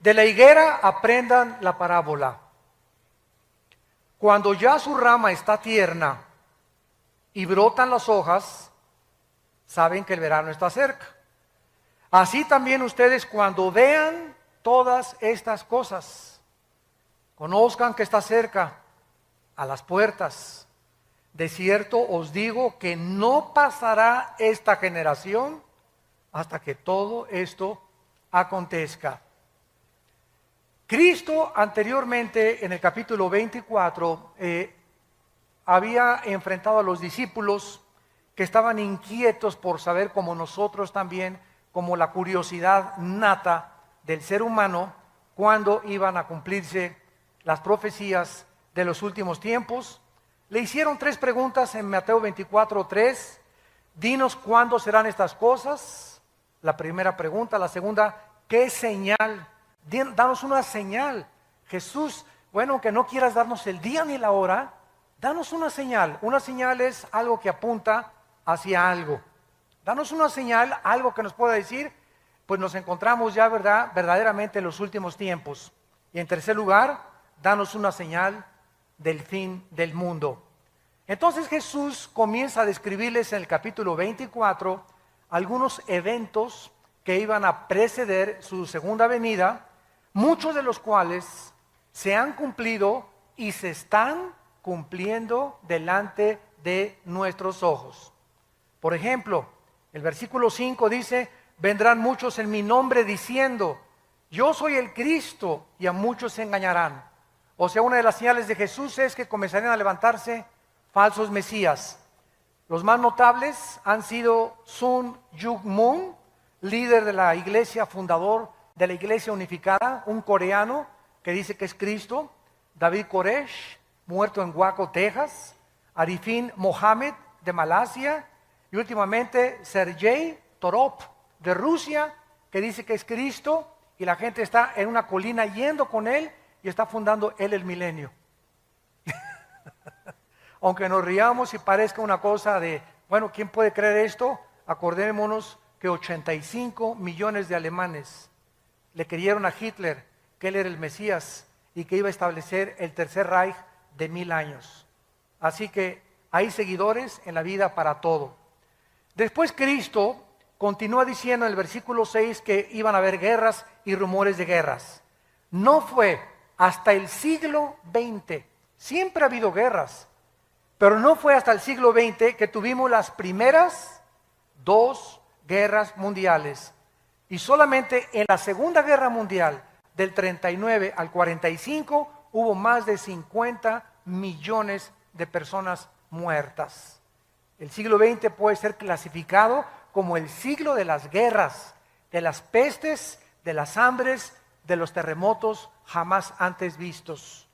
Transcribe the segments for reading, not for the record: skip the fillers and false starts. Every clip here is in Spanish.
De la higuera aprendan la parábola. Cuando ya su rama está tierna y brotan las hojas, saben que el verano está cerca. Así también ustedes, cuando vean todas estas cosas, conozcan que está cerca, a las puertas. De cierto os digo que no pasará esta generación hasta que todo esto acontezca. Cristo anteriormente, en el capítulo 24, había enfrentado a los discípulos que estaban inquietos por saber, como nosotros también, como la curiosidad nata del ser humano, cuándo iban a cumplirse las profecías de los últimos tiempos. Le hicieron 3 preguntas en Mateo 24:3. Dinos cuándo serán estas cosas. La primera pregunta. La segunda, ¿qué señal? Danos una señal. Jesús, bueno, que no quieras darnos el día ni la hora, danos una señal. Una señal es algo que apunta hacia algo. Danos una señal, algo que nos pueda decir, pues nos encontramos ya, verdaderamente en los últimos tiempos. Y en tercer lugar, danos una señal del fin del mundo. Entonces Jesús comienza a describirles en el capítulo 24 algunos eventos que iban a preceder su segunda venida, muchos de los cuales se han cumplido y se están cumpliendo delante de nuestros ojos. Por ejemplo, el versículo 5 dice: vendrán muchos en mi nombre diciendo, yo soy el Cristo, y a muchos se engañarán. O sea, una de las señales de Jesús es que comenzarían a levantarse falsos mesías. Los más notables han sido Sun Myung Moon, líder de la iglesia, fundador de la iglesia unificada, un coreano que dice que es Cristo; David Koresh, muerto en Waco, Texas; Arifin Mohammed de Malasia; y últimamente Sergei Torop de Rusia, que dice que es Cristo, y la gente está en una colina yendo con él y está fundando él el milenio. Aunque nos riamos y parezca una cosa de, bueno, ¿quién puede creer esto? Acordémonos que 85 millones de alemanes le creyeron a Hitler que él era el Mesías y que iba a establecer el tercer Reich de 1000 años. Así que hay seguidores en la vida para todo. Después Cristo continúa diciendo en el versículo 6 que iban a haber guerras y rumores de guerras. No fue hasta el siglo XX, siempre ha habido guerras, pero no fue hasta el siglo XX que tuvimos las primeras 2 guerras mundiales. Y solamente en la Segunda Guerra Mundial, del 39 al 45, hubo más de 50 millones de personas muertas. El siglo XX puede ser clasificado como el siglo de las guerras, de las pestes, de las hambres, de los terremotos jamás antes vistos.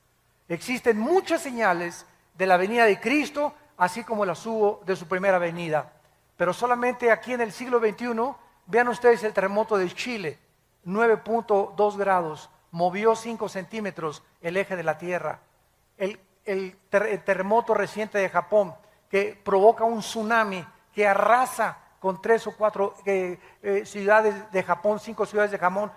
Existen muchas señales de la venida de Cristo, así como las hubo de su primera venida. Pero solamente aquí en el siglo XXI, vean ustedes el terremoto de Chile, 9.2 grados, movió 5 centímetros el eje de la Tierra. El terremoto reciente de Japón, que provoca un tsunami que arrasa con 3 o 4 ciudades de Japón, 5 ciudades de Japón,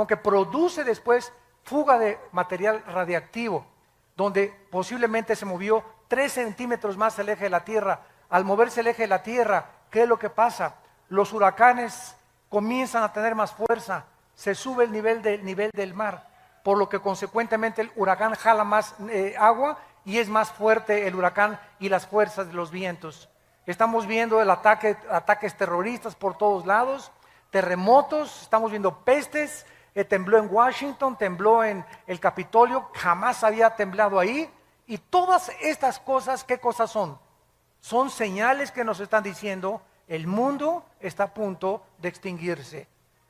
que produce después fuga de material radiactivo, donde posiblemente se movió 3 centímetros más el eje de la Tierra. Al moverse el eje de la Tierra, ¿qué es lo que pasa? Los huracanes comienzan a tener más fuerza, se sube el nivel del mar, por lo que consecuentemente el huracán jala más agua y es más fuerte el huracán y las fuerzas de los vientos. Estamos viendo ataques terroristas por todos lados, terremotos, estamos viendo pestes. Tembló en Washington, tembló en el Capitolio, jamás había temblado ahí. Y todas estas cosas, ¿qué cosas son? Son señales que nos están diciendo el mundo está a punto de extinguirse.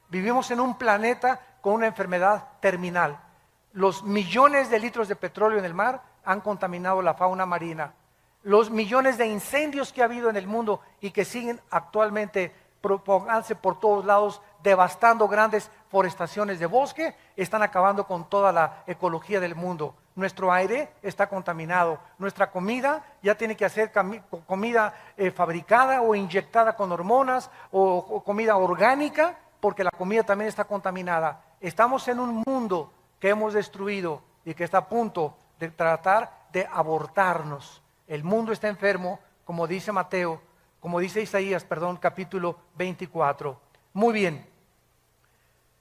Vivimos en un planeta con una enfermedad terminal. Los millones de litros de petróleo en el mar han contaminado la fauna marina. Los millones de incendios que ha habido en el mundo y que siguen actualmente propagándose por todos lados, devastando grandes forestaciones de bosque, están acabando con toda la ecología del mundo. Nuestro aire está contaminado, nuestra comida ya tiene que ser comida fabricada o inyectada con hormonas o comida orgánica, porque la comida también está contaminada. Estamos en un mundo que hemos destruido y que está a punto de tratar de abortarnos. El mundo está enfermo, como dice Isaías, capítulo 24. Muy bien.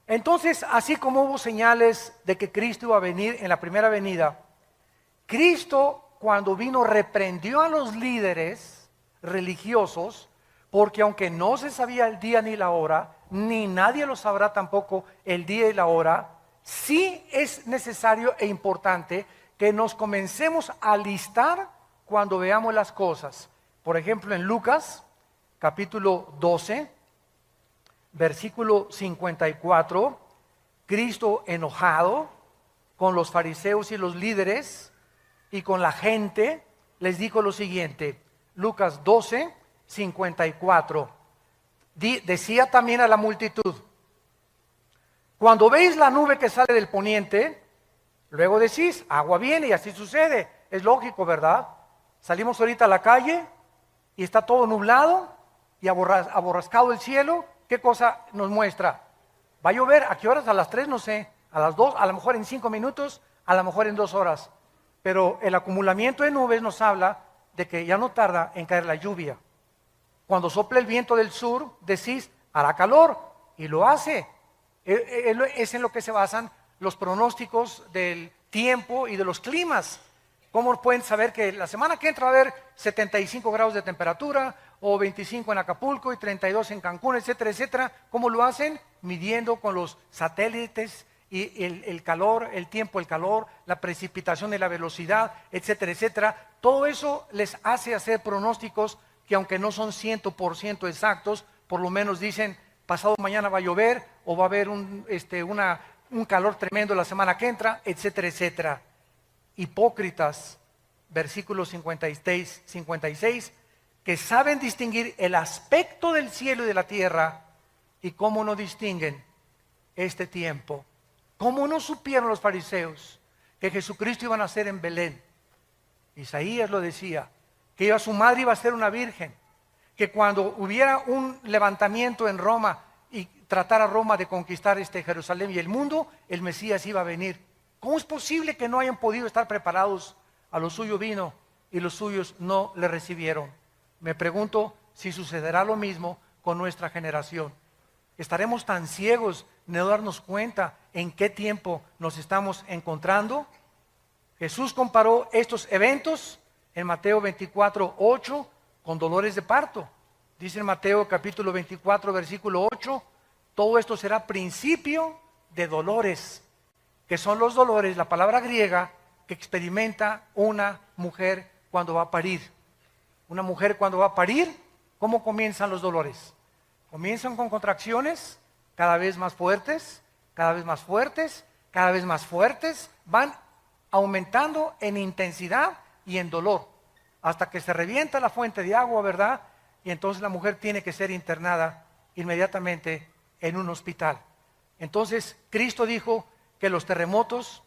Entonces, así como hubo señales de que Cristo iba a venir en la primera venida, Cristo, cuando vino, reprendió a los líderes religiosos, porque aunque no se sabía el día ni la hora, ni nadie lo sabrá tampoco el día y la hora, sí es necesario e importante que nos comencemos a alistar cuando veamos las cosas. Por ejemplo, en Lucas, capítulo 12, versículo 54, Cristo enojado con los fariseos y los líderes y con la gente, les dijo lo siguiente. Lucas 12, 54. Decía también a la multitud: cuando veis la nube que sale del poniente, luego decís, agua viene, y así sucede. Es lógico, ¿verdad? Salimos ahorita a la calle y está todo nublado y aborrascado el cielo. ¿Qué cosa nos muestra? ¿Va a llover? ¿A qué horas? A las 3, no sé. A las 2, a lo mejor en 5 minutos, a lo mejor en 2 horas. Pero el acumulamiento de nubes nos habla de que ya no tarda en caer la lluvia. Cuando sopla el viento del sur, decís, hará calor, y lo hace. Es en lo que se basan los pronósticos del tiempo y de los climas. ¿Cómo pueden saber que la semana que entra va a haber 75 grados de temperatura, o 25 en Acapulco y 32 en Cancún, etcétera, etcétera? ¿Cómo lo hacen? Midiendo con los satélites y el calor, el tiempo, el calor, la precipitación y la velocidad, etcétera, etcétera. Todo eso les hace hacer pronósticos que, aunque no son 100% exactos, por lo menos dicen, pasado mañana va a llover, o va a haber un calor tremendo la semana que entra, etcétera, etcétera. Hipócritas, versículo 56, que saben distinguir el aspecto del cielo y de la tierra, y cómo no distinguen este tiempo. ¿Cómo no supieron los fariseos que Jesucristo iba a nacer en Belén? Isaías lo decía, que su madre iba a ser una virgen, que cuando hubiera un levantamiento en Roma y tratara Roma de conquistar Jerusalén y el mundo, el Mesías iba a venir. ¿Cómo es posible que no hayan podido estar preparados? A lo suyo vino y los suyos no le recibieron. Me pregunto si sucederá lo mismo con nuestra generación. ¿Estaremos tan ciegos de no darnos cuenta en qué tiempo nos estamos encontrando? Jesús comparó estos eventos en Mateo 24, 8 con dolores de parto. Dice en Mateo capítulo 24, versículo 8, todo esto será principio de dolores, que son los dolores, la palabra griega, que experimenta una mujer cuando va a parir. Una mujer cuando va a parir, ¿cómo comienzan los dolores? Comienzan con contracciones cada vez más fuertes, cada vez más fuertes, cada vez más fuertes, van aumentando en intensidad y en dolor, hasta que se revienta la fuente de agua, ¿verdad? Y entonces la mujer tiene que ser internada inmediatamente en un hospital. Entonces Cristo dijo que los terremotos,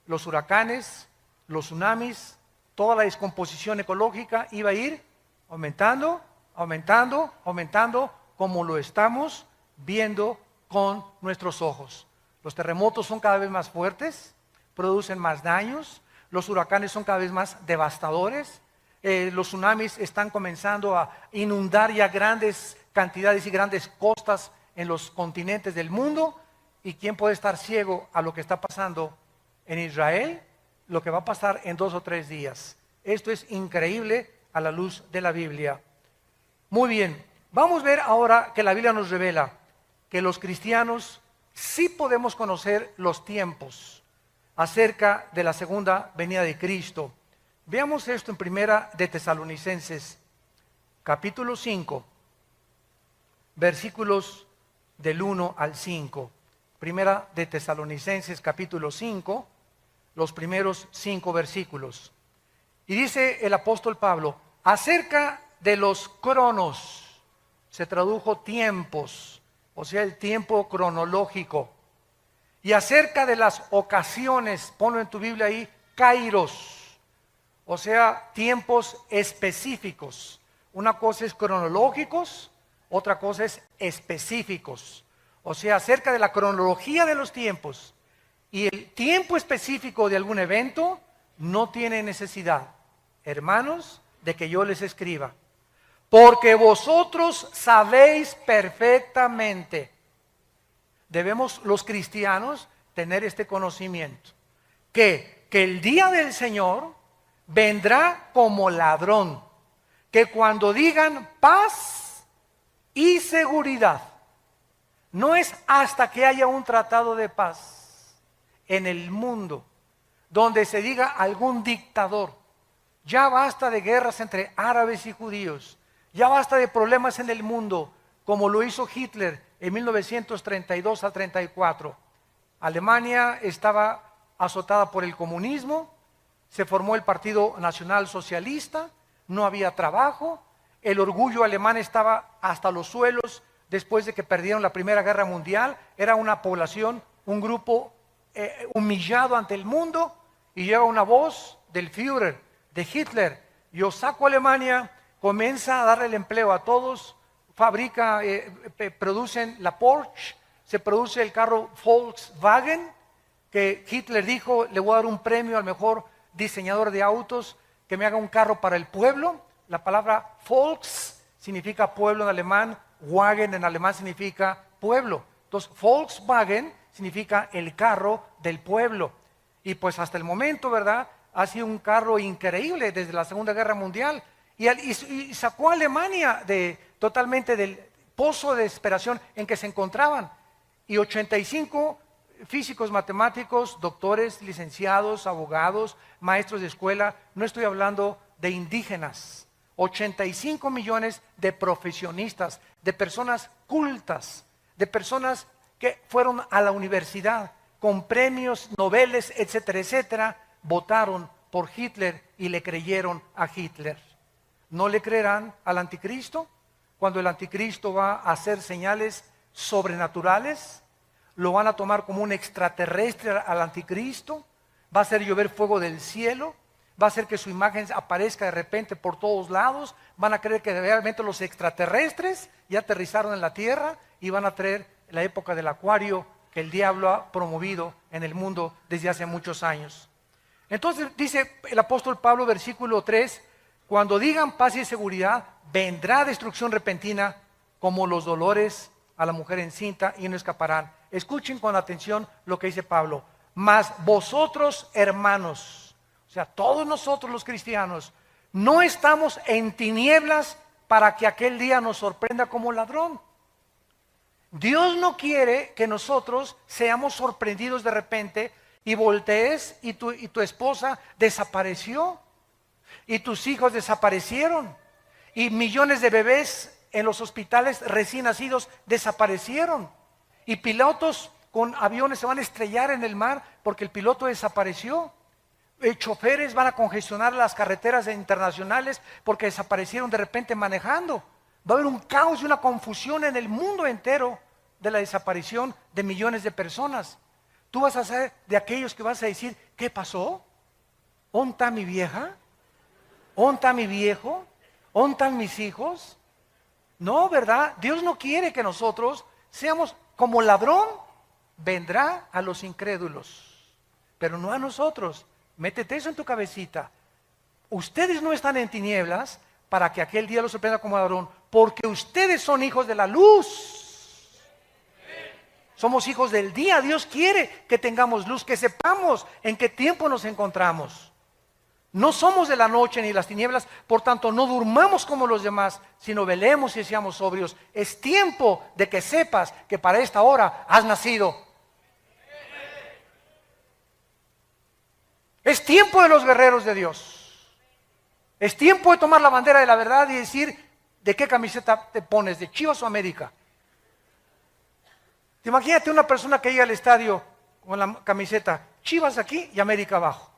los huracanes, los tsunamis, toda la descomposición ecológica iba a ir aumentando, aumentando, aumentando, como lo estamos viendo con nuestros ojos. Los terremotos son cada vez más fuertes, producen más daños, los huracanes son cada vez más devastadores, los tsunamis están comenzando a inundar ya grandes cantidades y grandes costas en los continentes del mundo. ¿Y quién puede estar ciego a lo que está pasando en Israel? Lo que va a pasar en 2 o 3 días. Esto es increíble a la luz de la Biblia. Muy bien, vamos a ver ahora que la Biblia nos revela que los cristianos sí podemos conocer los tiempos acerca de la segunda venida de Cristo. Veamos esto en Primera de Tesalonicenses, capítulo 5, versículos del 1 al 5. Primera de Tesalonicenses, capítulo 5, los primeros 5 versículos. Y dice el apóstol Pablo, acerca de los cronos, se tradujo tiempos, o sea, el tiempo cronológico. Y acerca de las ocasiones, ponlo en tu Biblia ahí, kairos, o sea, tiempos específicos. Una cosa es cronológicos, otra cosa es específicos. o sea, acerca de la cronología de los tiempos y el tiempo específico de algún evento, no tiene necesidad, hermanos, de que yo les escriba. Porque vosotros sabéis perfectamente, debemos los cristianos tener este conocimiento, que el día del Señor vendrá como ladrón, que cuando digan paz y seguridad, no es hasta que haya un tratado de paz en el mundo, donde se diga algún dictador, ya basta de guerras entre árabes y judíos, ya basta de problemas en el mundo, como lo hizo Hitler en 1932 a 34. Alemania estaba azotada por el comunismo, se formó el Partido Nacional Socialista, no había trabajo, el orgullo alemán estaba hasta los suelos después de que perdieron la Primera Guerra Mundial, era una población, un grupo humillado ante el mundo, y llega una voz del Führer, de Hitler: yo saco a Alemania, comienza a darle el empleo a todos, fabrica, producen la Porsche, se produce el carro Volkswagen, que Hitler dijo, le voy a dar un premio al mejor diseñador de autos, que me haga un carro para el pueblo. La palabra Volks significa pueblo en alemán, Wagen en alemán significa pueblo. Entonces, Volkswagen significa el carro del pueblo. Y pues hasta el momento, ¿verdad?, ha sido un carro increíble desde la Segunda Guerra Mundial. Y sacó a Alemania totalmente del pozo de desesperación en que se encontraban. Y 85 físicos matemáticos, doctores, licenciados, abogados, maestros de escuela, no estoy hablando de indígenas, 85 millones de profesionistas, de personas cultas, de personas que fueron a la universidad con premios Nobel, etcétera, etcétera, votaron por Hitler y le creyeron a Hitler. ¿No le creerán al anticristo? Cuando el anticristo va a hacer señales sobrenaturales, lo van a tomar como un extraterrestre al anticristo, va a hacer llover fuego del cielo, va a hacer que su imagen aparezca de repente por todos lados, van a creer que realmente los extraterrestres ya aterrizaron en la tierra y van a traer la época del acuario que el diablo ha promovido en el mundo desde hace muchos años. Entonces dice el apóstol Pablo, versículo 3, cuando digan paz y seguridad, vendrá destrucción repentina como los dolores a la mujer encinta y no escaparán. Escuchen con atención lo que dice Pablo. Mas vosotros, hermanos, o sea, todos nosotros los cristianos, no estamos en tinieblas para que aquel día nos sorprenda como ladrón. Dios no quiere que nosotros seamos sorprendidos de repente y voltees y tu esposa desapareció y tus hijos desaparecieron y millones de bebés en los hospitales recién nacidos desaparecieron y pilotos con aviones se van a estrellar en el mar porque el piloto desapareció. Choferes van a congestionar las carreteras internacionales porque desaparecieron de repente manejando. Va a haber un caos y una confusión en el mundo entero de la desaparición de millones de personas. Tú vas a ser de aquellos que vas a decir, ¿qué pasó? ¿Dónde está mi vieja? ¿Dónde está mi viejo? ¿Dónde están mis hijos? No, ¿verdad? Dios no quiere que nosotros seamos como ladrón. Vendrá a los incrédulos, pero no a nosotros. Métete eso en tu cabecita. Ustedes no están en tinieblas para que aquel día los sorprenda como ladrón, porque ustedes son hijos de la luz. Somos hijos del día. Dios quiere que tengamos luz, que sepamos en qué tiempo nos encontramos. No somos de la noche ni las tinieblas, por tanto no durmamos como los demás, sino velemos y seamos sobrios. Es tiempo de que sepas que para esta hora has nacido. Es tiempo de los guerreros de Dios. Es tiempo de tomar la bandera de la verdad y decir, ¿de qué camiseta te pones? ¿De Chivas o América? Imagínate una persona que llega al estadio con la camiseta Chivas aquí y América abajo.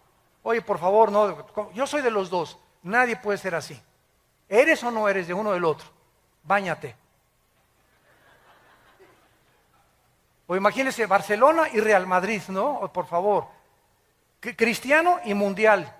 Oye, por favor, no, yo soy de los dos. Nadie puede ser así. ¿Eres o no eres de uno o del otro? Báñate. O imagínese Barcelona y Real Madrid, ¿no? Por favor. Cristiano y mundial.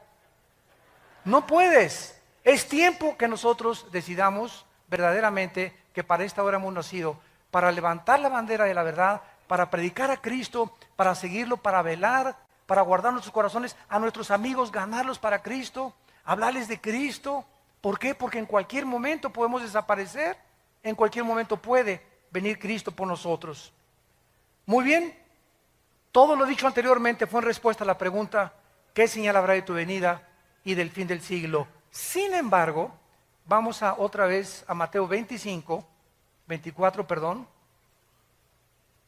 No puedes. Es tiempo que nosotros decidamos verdaderamente que para esta hora hemos nacido. para levantar la bandera de la verdad, para predicar a Cristo, para seguirlo, para velar, para guardar nuestros corazones, a nuestros amigos, ganarlos para Cristo, hablarles de Cristo. ¿Por qué? Porque en cualquier momento podemos desaparecer, en cualquier momento puede venir Cristo por nosotros. Muy bien, todo lo dicho anteriormente fue en respuesta a la pregunta, ¿qué señal habrá de tu venida y del fin del siglo? Sin embargo, vamos otra vez a Mateo 24,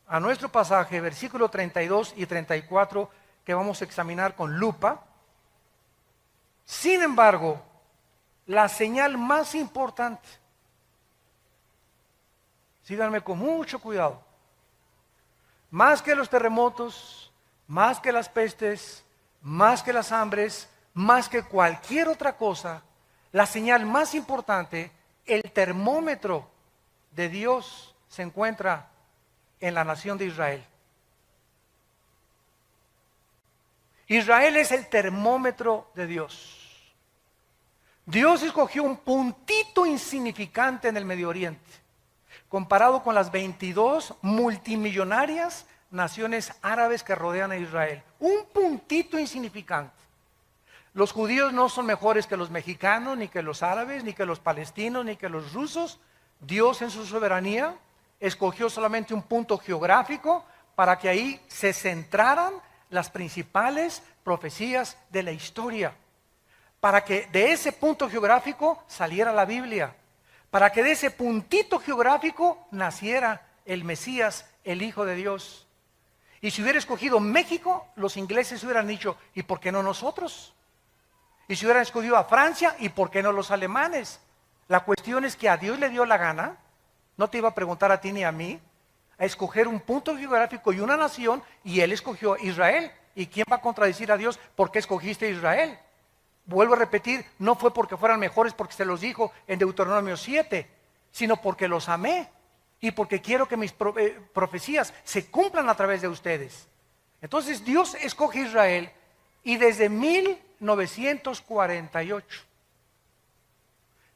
a nuestro pasaje, versículo 32 y 34, que vamos a examinar con lupa. Sin embargo, la señal más importante, síganme con mucho cuidado, más que los terremotos, más que las pestes, más que las hambres, más que cualquier otra cosa, la señal más importante, el termómetro de Dios se encuentra en la nación de Israel. Israel es el termómetro de Dios. Dios escogió un puntito insignificante en el Medio Oriente, comparado con las 22 multimillonarias naciones árabes que rodean a Israel. Un puntito insignificante. Los judíos no son mejores que los mexicanos, ni que los árabes, ni que los palestinos, ni que los rusos. Dios en su soberanía escogió solamente un punto geográfico para que ahí se centraran las principales profecías de la historia. Para que de ese punto geográfico saliera la Biblia. Para que de ese puntito geográfico naciera el Mesías, el Hijo de Dios. Y si hubiera escogido México, los ingleses hubieran dicho, ¿y por qué no nosotros? Y si hubieran escogido a Francia, ¿y por qué no los alemanes? La cuestión es que a Dios le dio la gana, no te iba a preguntar a ti ni a mí, a escoger un punto geográfico y una nación, y Él escogió Israel. ¿Y quién va a contradecir a Dios? ¿Por qué escogiste a Israel? Vuelvo a repetir, no fue porque fueran mejores, porque se los dijo en Deuteronomio 7, sino porque los amé y porque quiero que mis profecías se cumplan a través de ustedes. Entonces Dios escoge a Israel y desde 1948,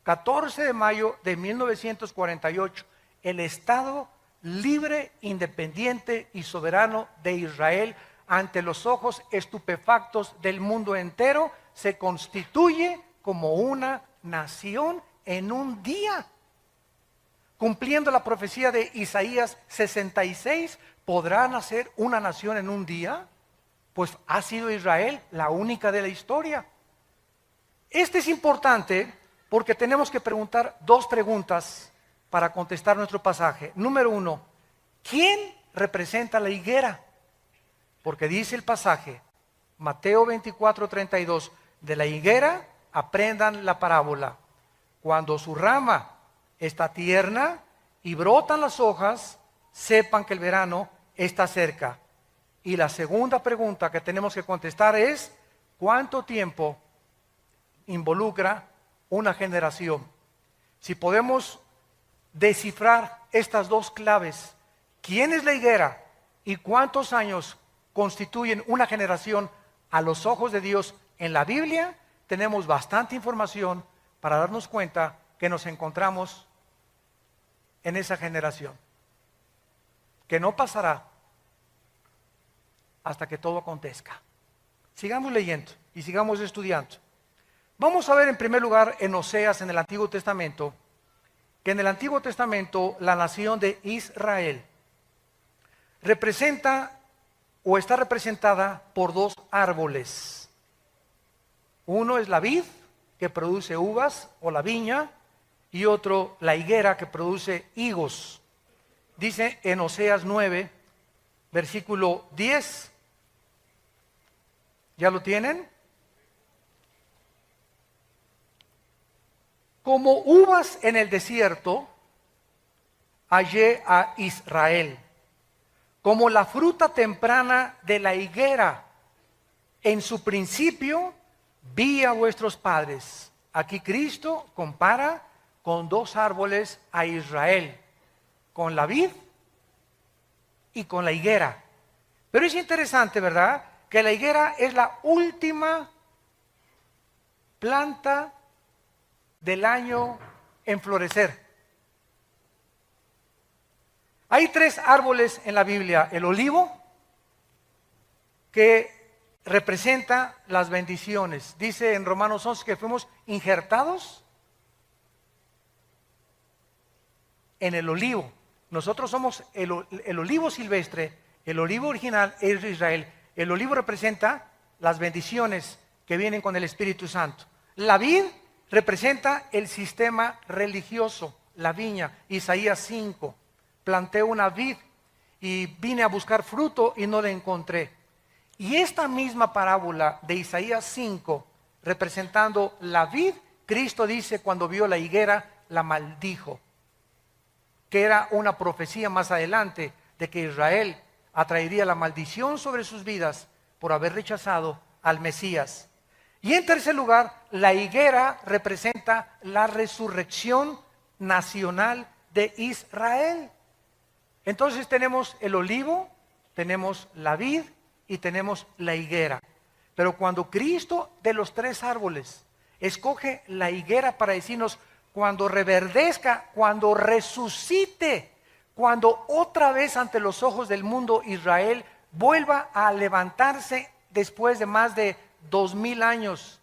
14 de mayo de 1948, el Estado libre, independiente y soberano de Israel, ante los ojos estupefactos del mundo entero, se constituye como una nación en un día. Cumpliendo la profecía de Isaías 66, ¿podrá nacer una nación en un día? Pues ha sido Israel la única de la historia. Este es importante porque tenemos que preguntar dos preguntas para contestar nuestro pasaje. Número uno, ¿quién representa la higuera? Porque dice el pasaje, Mateo 24:32, de la higuera aprendan la parábola. Cuando su rama está tierna y brotan las hojas, sepan que el verano está cerca. Y la segunda pregunta que tenemos que contestar es, ¿cuánto tiempo involucra una generación? Si podemos descifrar estas dos claves, ¿quién es la higuera y cuántos años constituyen una generación a los ojos de Dios en la Biblia? Tenemos bastante información para darnos cuenta que nos encontramos en esa generación, que no pasará hasta que todo acontezca. Sigamos leyendo y sigamos estudiando. Vamos a ver en primer lugar en Oseas, en el Antiguo Testamento, que en el Antiguo Testamento la nación de Israel representa o está representada por dos árboles. Uno es la vid, que produce uvas, o la viña, y otro la higuera, que produce higos. Dice en Oseas 9, versículo 10, ¿ya lo tienen? Como uvas en el desierto, hallé a Israel. Como la fruta temprana de la higuera, en su principio vi a vuestros padres. Aquí Cristo compara con dos árboles a Israel, con la vid y con la higuera. Pero es interesante, ¿verdad?, que la higuera es la última planta del año en florecer. Hay 3 árboles en la Biblia. El olivo, que representa las bendiciones. Dice en Romanos 11 que fuimos injertados en el olivo. Nosotros somos el olivo silvestre, el olivo original es de Israel. El olivo representa las bendiciones que vienen con el Espíritu Santo. La vid representa el sistema religioso, la viña. Isaías 5, planté una vid y vine a buscar fruto y no la encontré. Y esta misma parábola de Isaías 5, representando la vid, Cristo dice cuando vio la higuera, la maldijo, que era una profecía más adelante de que Israel atraería la maldición sobre sus vidas por haber rechazado al Mesías. Y en tercer lugar, la higuera representa la resurrección nacional de Israel. Entonces tenemos el olivo, tenemos la vid y tenemos la higuera. Pero cuando Cristo de los 3 árboles escoge la higuera para decirnos, cuando reverdezca, cuando resucite, cuando otra vez ante los ojos del mundo Israel vuelva a levantarse después de más de 2000 años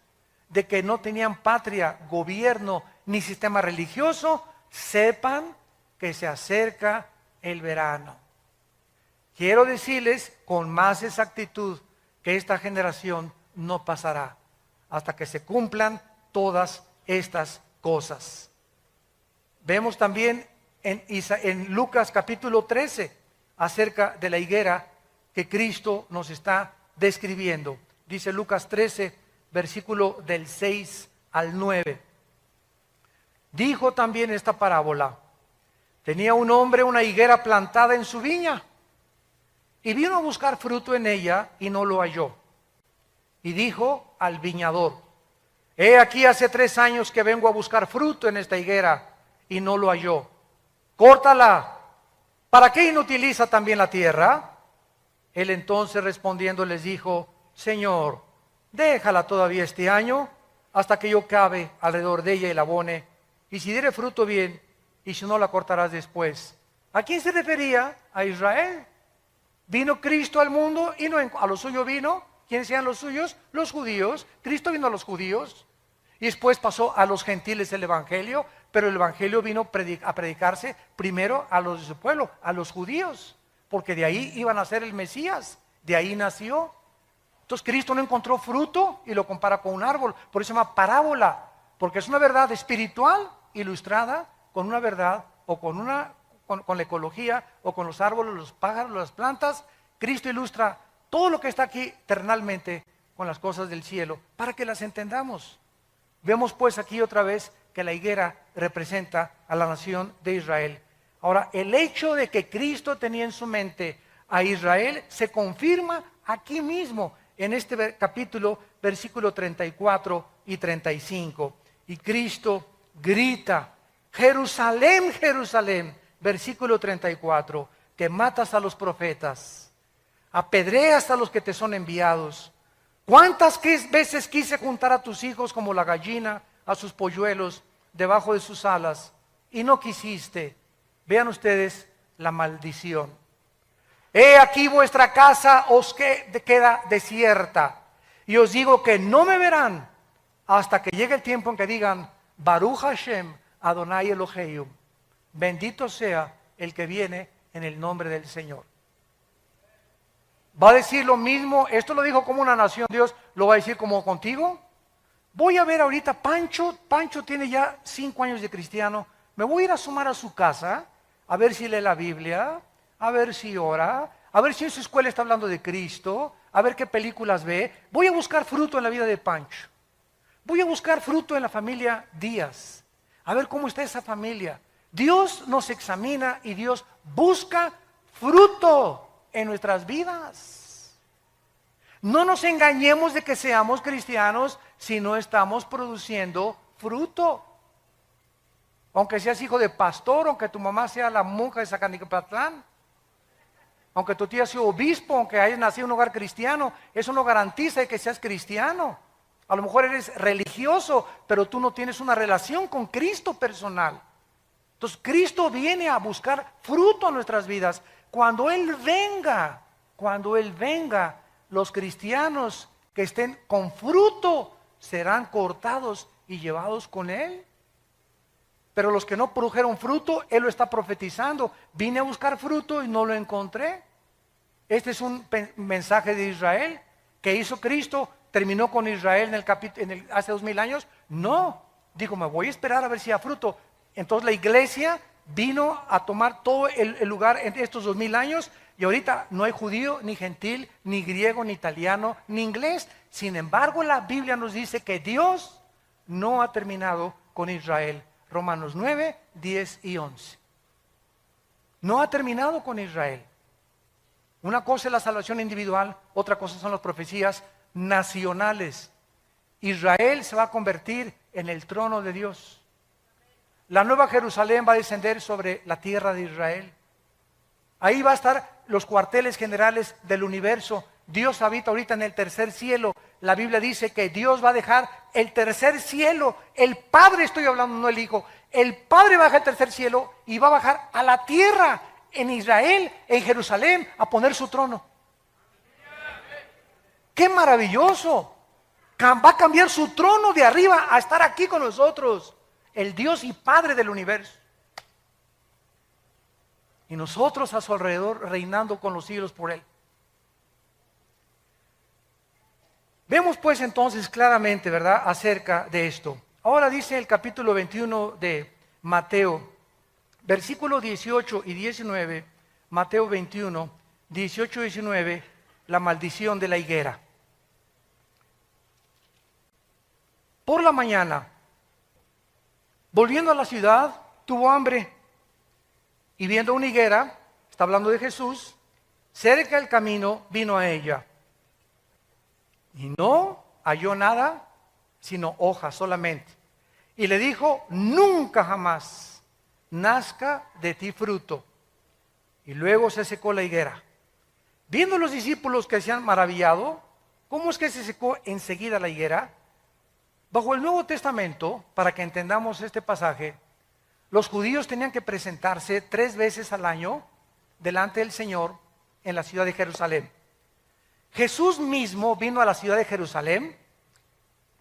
de que no tenían patria, gobierno ni sistema religioso, sepan que se acerca el verano. Quiero decirles con más exactitud que esta generación no pasará hasta que se cumplan todas estas cosas. Vemos también en Lucas capítulo 13 acerca de la higuera que Cristo nos está describiendo. Dice Lucas 13, versículo del 6 al 9. Dijo también esta parábola: tenía un hombre una higuera plantada en su viña y vino a buscar fruto en ella y no lo halló. Y dijo al viñador: he aquí hace 3 años que vengo a buscar fruto en esta higuera y no lo halló. Córtala. ¿Para qué inutiliza también la tierra? Él entonces respondiendo les dijo: Señor, déjala todavía este año hasta que yo cabe alrededor de ella y la abone, y si diere fruto bien, y si no la cortarás después. ¿A quién se refería? A Israel. Vino Cristo al mundo y no a los suyos vino. ¿Quiénes eran los suyos? Los judíos. Cristo vino a los judíos y después pasó a los gentiles el evangelio, pero el evangelio vino a predicarse primero a los de su pueblo, a los judíos, porque de ahí iban a ser el Mesías, de ahí nació. Entonces Cristo no encontró fruto y lo compara con un árbol, por eso se llama parábola, porque es una verdad espiritual ilustrada con una verdad o con la ecología o con los árboles, los pájaros, las plantas. Cristo ilustra todo lo que está aquí terrenalmente con las cosas del cielo para que las entendamos. Vemos pues aquí otra vez que la higuera representa a la nación de Israel. Ahora, el hecho de que Cristo tenía en su mente a Israel se confirma aquí mismo en este capítulo, versículo 34 y 35. Y Cristo grita: Jerusalén, Jerusalén, versículo 34, que matas a los profetas, apedreas a los que te son enviados. ¿Cuántas veces quise juntar a tus hijos como la gallina a sus polluelos debajo de sus alas y no quisiste? Vean ustedes la maldición. He aquí vuestra casa os queda desierta, y os digo que no me verán hasta que llegue el tiempo en que digan: Baruch Hashem Adonai Elohim, bendito sea el que viene en el nombre del Señor. ¿Va a decir lo mismo? Esto lo dijo como una nación, Dios lo va a decir como contigo. Voy a ver ahorita, Pancho tiene ya 5 años de cristiano, me voy a ir a asomar a su casa, a ver si lee la Biblia, a ver si ora, a ver si en su escuela está hablando de Cristo, a ver qué películas ve. Voy a buscar fruto en la vida de Pancho. Voy a buscar fruto en la familia Díaz, a ver cómo está esa familia. Dios nos examina y Dios busca fruto en nuestras vidas. No nos engañemos de que seamos cristianos si no estamos produciendo fruto. Aunque seas hijo de pastor, aunque tu mamá sea la monja de Zacanicapatlán, aunque tu tía sea obispo, aunque hayas nacido en un hogar cristiano, eso no garantiza que seas cristiano. A lo mejor eres religioso, pero tú no tienes una relación con Cristo personal. Entonces Cristo viene a buscar fruto en nuestras vidas. Cuando Él venga, los cristianos que estén con fruto serán cortados y llevados con Él. Pero los que no produjeron fruto, Él lo está profetizando. Vine a buscar fruto y no lo encontré. Este es un mensaje de Israel que hizo Cristo. ¿Terminó con Israel hace 2000 años? No, dijo, me voy a esperar a ver si hay fruto. Entonces la iglesia vino a tomar todo el lugar en estos 2000 años. Y ahorita no hay judío, ni gentil, ni griego, ni italiano, ni inglés. Sin embargo, la Biblia nos dice que Dios no ha terminado con Israel. Romanos 9, 10 y 11. No ha terminado con Israel. Una cosa es la salvación individual, otra cosa son las profecías nacionales. Israel se va a convertir en el trono de Dios. La nueva Jerusalén va a descender sobre la tierra de Israel. Ahí va a estar los cuarteles generales del universo. Dios habita ahorita en el tercer cielo. La Biblia dice que Dios va a dejar el tercer cielo. El Padre, estoy hablando, no el Hijo. El Padre va a dejar el tercer cielo y va a bajar a la tierra, en Israel, en Jerusalén, a poner su trono. ¡Qué maravilloso! Va a cambiar su trono de arriba a estar aquí con nosotros. El Dios y Padre del universo. Y nosotros a su alrededor reinando con los siglos por Él. Vemos pues entonces claramente, ¿verdad?, acerca de esto. Ahora dice el capítulo 21 de Mateo, versículos 18 y 19, Mateo 21, 18 y 19, la maldición de la higuera. Por la mañana, volviendo a la ciudad, tuvo hambre. Y viendo una higuera, está hablando de Jesús, cerca del camino vino a ella. Y no halló nada, sino hojas solamente. Y le dijo, nunca jamás nazca de ti fruto. Y luego se secó la higuera. Viendo los discípulos que se han maravillado, ¿cómo es que se secó enseguida la higuera? Bajo el Nuevo Testamento, para que entendamos este pasaje, los judíos tenían que presentarse 3 veces al año delante del Señor en la ciudad de Jerusalén. Jesús mismo vino a la ciudad de Jerusalén,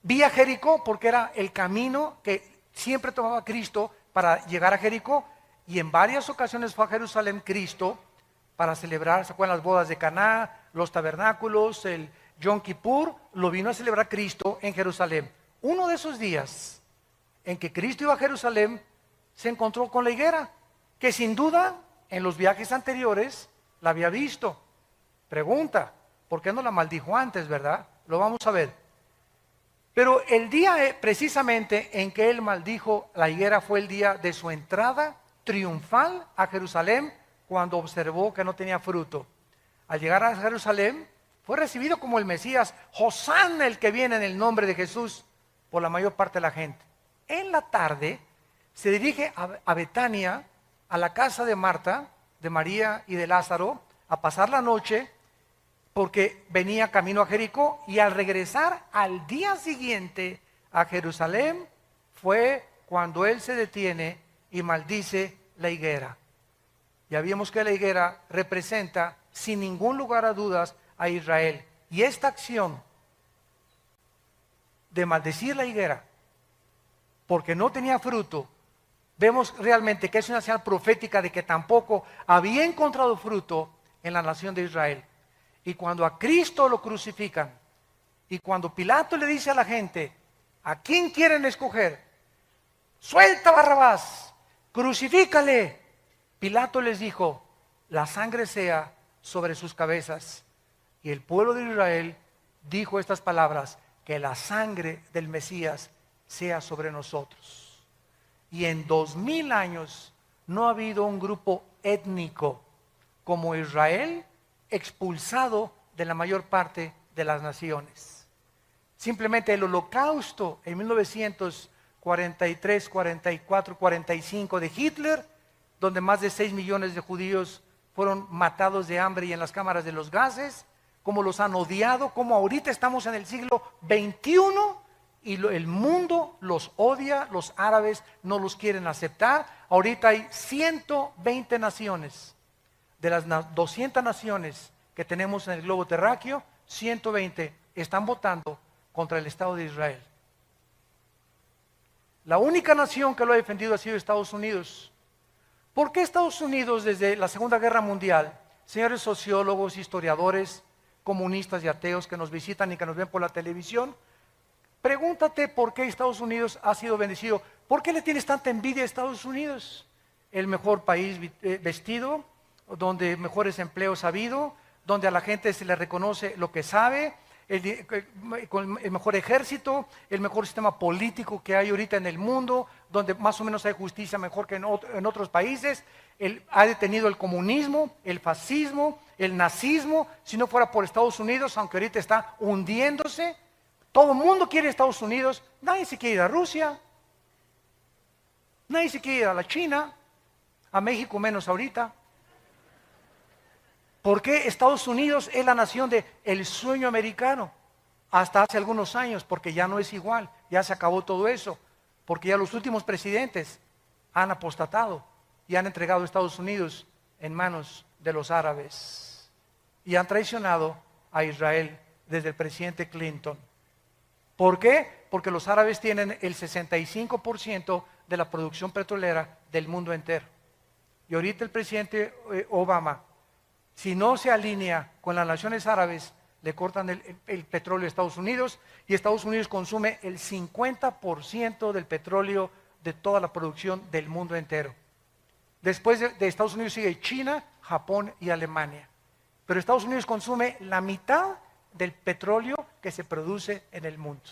vía Jericó, porque era el camino que siempre tomaba Cristo para llegar a Jericó, y en varias ocasiones fue a Jerusalén Cristo para celebrar, ¿se acuerdan las bodas de Caná, los tabernáculos, el Yom Kippur? Lo vino a celebrar Cristo en Jerusalén. Uno de esos días en que Cristo iba a Jerusalén, se encontró con la higuera, que sin duda en los viajes anteriores la había visto. Pregunta, ¿por qué no la maldijo antes, verdad? Lo vamos a ver. Pero el día precisamente en que él maldijo la higuera fue el día de su entrada triunfal a Jerusalén, cuando observó que no tenía fruto. Al llegar a Jerusalén fue recibido como el Mesías, Hosana, el que viene en el nombre de Jesús, por la mayor parte de la gente. En la tarde se dirige a Betania, a la casa de Marta, de María y de Lázaro, a pasar la noche, porque venía camino a Jericó, y al regresar al día siguiente a Jerusalén, fue cuando él se detiene y maldice la higuera. Ya vimos que la higuera representa, sin ningún lugar a dudas, a Israel. Y esta acción de maldecir la higuera, porque no tenía fruto, vemos realmente que es una señal profética de que tampoco había encontrado fruto en la nación de Israel. Y cuando a Cristo lo crucifican, y cuando Pilato le dice a la gente, ¿a quién quieren escoger? Suelta a Barrabás, crucifícale. Pilato les dijo, la sangre sea sobre sus cabezas. Y el pueblo de Israel dijo estas palabras, que la sangre del Mesías sea sobre nosotros. Y en 2000 años no ha habido un grupo étnico como Israel expulsado de la mayor parte de las naciones. Simplemente el holocausto en 1943, 44, 45 de Hitler, donde más de 6 millones de judíos fueron matados de hambre y en las cámaras de los gases, cómo los han odiado, cómo ahorita estamos en el siglo XXI y el mundo los odia, los árabes no los quieren aceptar. Ahorita hay 120 naciones, de las 200 naciones que tenemos en el globo terráqueo, 120 están votando contra el Estado de Israel. La única nación que lo ha defendido ha sido Estados Unidos. ¿Por qué Estados Unidos desde la Segunda Guerra Mundial, señores sociólogos, historiadores, comunistas y ateos que nos visitan y que nos ven por la televisión? Pregúntate por qué Estados Unidos ha sido bendecido. ¿Por qué le tienes tanta envidia a Estados Unidos? El mejor país vestido, donde mejores empleos ha habido, donde a la gente se le reconoce lo que sabe, con el mejor ejército, el mejor sistema político que hay ahorita en el mundo, donde más o menos hay justicia mejor que en otros países. Ha detenido el comunismo, el fascismo, el nazismo. Si no fuera por Estados Unidos, aunque ahorita está hundiéndose, todo el mundo quiere Estados Unidos. Nadie se quiere ir a Rusia, nadie se quiere ir a la China, a México menos ahorita. ¿Por qué Estados Unidos es la nación del sueño americano? Hasta hace algunos años, porque ya no es igual, ya se acabó todo eso, porque ya los últimos presidentes han apostatado y han entregado a Estados Unidos en manos de los árabes y han traicionado a Israel desde el presidente Clinton. ¿Por qué? Porque los árabes tienen el 65% de la producción petrolera del mundo entero. Y ahorita el presidente Obama, si no se alinea con las naciones árabes, le cortan el petróleo a Estados Unidos, y Estados Unidos consume el 50% del petróleo de toda la producción del mundo entero. Después de Estados Unidos sigue China, Japón y Alemania. Pero Estados Unidos consume la mitad del petróleo que se produce en el mundo.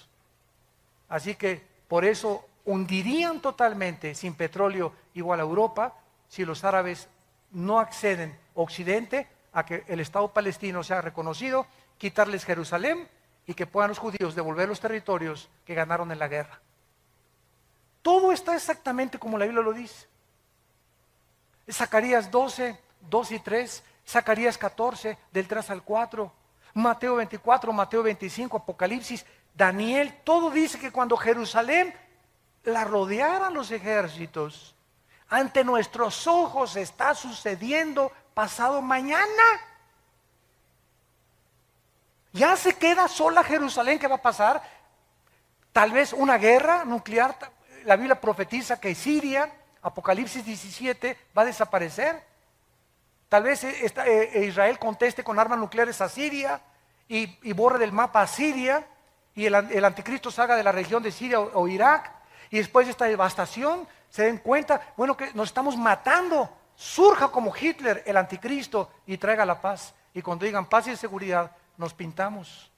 Así que por eso hundirían totalmente sin petróleo igual a Europa si los árabes no acceden Occidente a que el Estado palestino sea reconocido, quitarles Jerusalén y que puedan los judíos devolver los territorios que ganaron en la guerra. Todo está exactamente como la Biblia lo dice. Zacarías 12, 2 y 3, Zacarías 14, del 3 al 4, Mateo 24, Mateo 25, Apocalipsis, Daniel, todo dice que cuando Jerusalén la rodearan los ejércitos, ante nuestros ojos está sucediendo pasado mañana. Ya se queda sola Jerusalén. ¿Qué va a pasar? Tal vez una guerra nuclear. La Biblia profetiza que Siria, Apocalipsis 17, va a desaparecer. Tal vez Israel conteste con armas nucleares a Siria y borre del mapa a Siria, y el anticristo salga de la región de Siria o Irak, y después de esta devastación se den cuenta, bueno, que nos estamos matando. Surja como Hitler el anticristo y traiga la paz. Y cuando digan paz y seguridad, nos pintamos.